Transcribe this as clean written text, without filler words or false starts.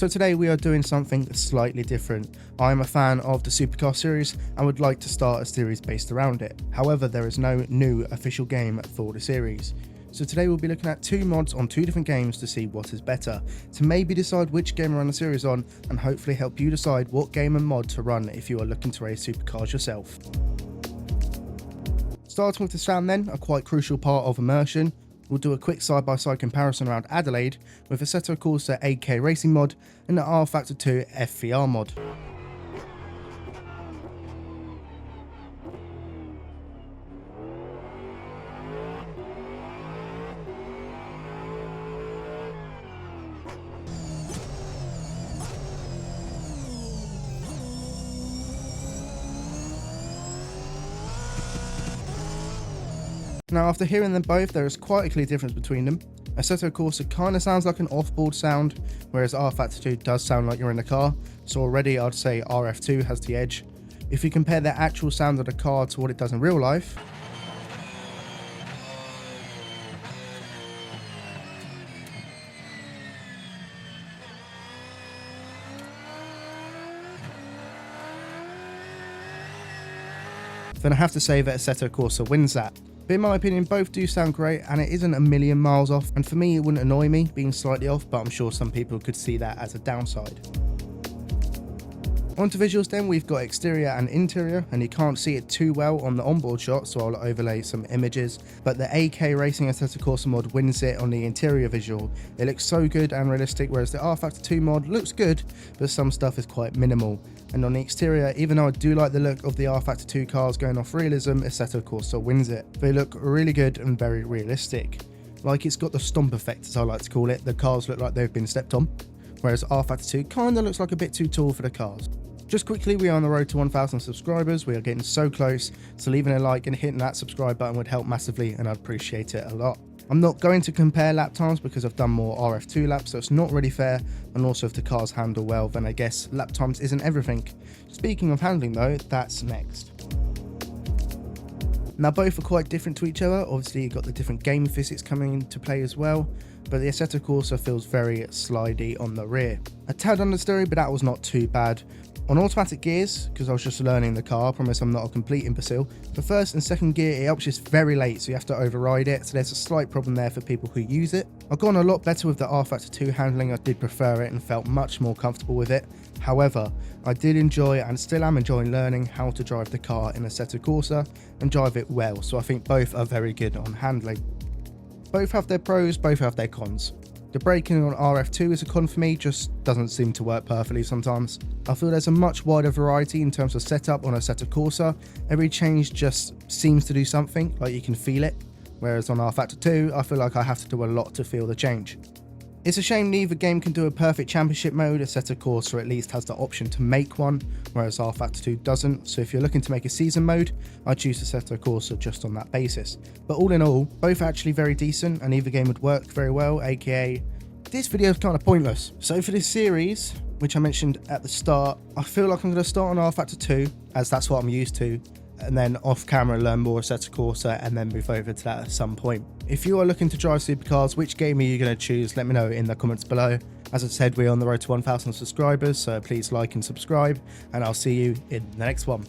So today we are doing something slightly different. I am a fan of the Supercar series and would like to start a series based around it. However, there is no new official game for the series. So today we'll be looking at two mods on two different games to see what is better, to maybe decide which game to run the series on, and hopefully help you decide what game and mod to run if you are looking to race supercars yourself. Starting with the sound then, a quite crucial part of immersion. We'll do a quick side-by-side comparison around Adelaide with Assetto Corsa AK Racing mod and the R Factor 2 FVR mod. Now, after hearing them both, there is quite a clear difference between them. Assetto Corsa kind of sounds like an off-board sound, whereas R Factor 2 does sound like you're in the car, so already I'd say RF2 has the edge. If you compare the actual sound of the car to what it does in real life, then I have to say that Assetto Corsa wins that. But in my opinion, both do sound great, and it isn't a million miles off, and for me it wouldn't annoy me being slightly off, but I'm sure some people could see that as a downside. On to visuals then, we've got exterior and interior, and you can't see it too well on the onboard shot, so I'll overlay some images, but the AK Racing Assetto Corsa mod wins it on the interior visual. It looks so good and realistic, whereas the R Factor 2 mod looks good, but some stuff is quite minimal. And on the exterior, even though I do like the look of the R Factor 2 cars going off realism, Assetto Corsa wins it. They look really good and very realistic. Like, it's got the stomp effect, as I like to call it. The cars look like they've been stepped on, whereas R Factor 2 kinda looks like a bit too tall for the cars. Just quickly, we are on the road to 1,000 subscribers. We are getting so close, so leaving a like and hitting that subscribe button would help massively, and I'd appreciate it a lot. I'm not going to compare lap times because I've done more RF2 laps, so it's not really fair, and also if the cars handle well, then I guess lap times isn't everything. Speaking of handling though, that's next. Now, both are quite different to each other. Obviously, you've got the different game physics coming into play as well, but the Assetto Corsa feels very slidey on the rear. A tad understeery, but that was not too bad. On automatic gears, because I was just learning the car, I promise I'm not a complete imbecile, the first and second gear it helps just very late, so you have to override it, so there's a slight problem there for people who use it. I've gone a lot better with the R Factor 2 handling. I did prefer it and felt much more comfortable with it. However, I did enjoy and still am enjoying learning how to drive the car in Assetto Corsa and drive it well, so I think both are very good on handling. Both have their pros, both have their cons. The braking on RF2 is a con for me, just doesn't seem to work perfectly sometimes. I feel there's a much wider variety in terms of setup on Assetto Corsa. Every change just seems to do something, like you can feel it, whereas on R Factor 2 I feel like I have to do a lot to feel the change. It's a shame neither game can do a perfect championship mode. Assetto Corsa at least has the option to make one, whereas R Factor 2 doesn't, so if you're looking to make a season mode, I'd choose Assetto Corsa just on that basis. But all in all, both are actually very decent, and either game would work very well, aka this video is kind of pointless. So for this series, which I mentioned at the start, I feel like I'm going to start on R Factor 2, as that's what I'm used to, and then off camera learn more Assetto Corsa and then move over to that at some point. If you are looking to drive supercars, which game are you going to choose? Let me know in the comments below. As I said, we're on the road to 1,000 subscribers, so please like and subscribe, and I'll see you in the next one.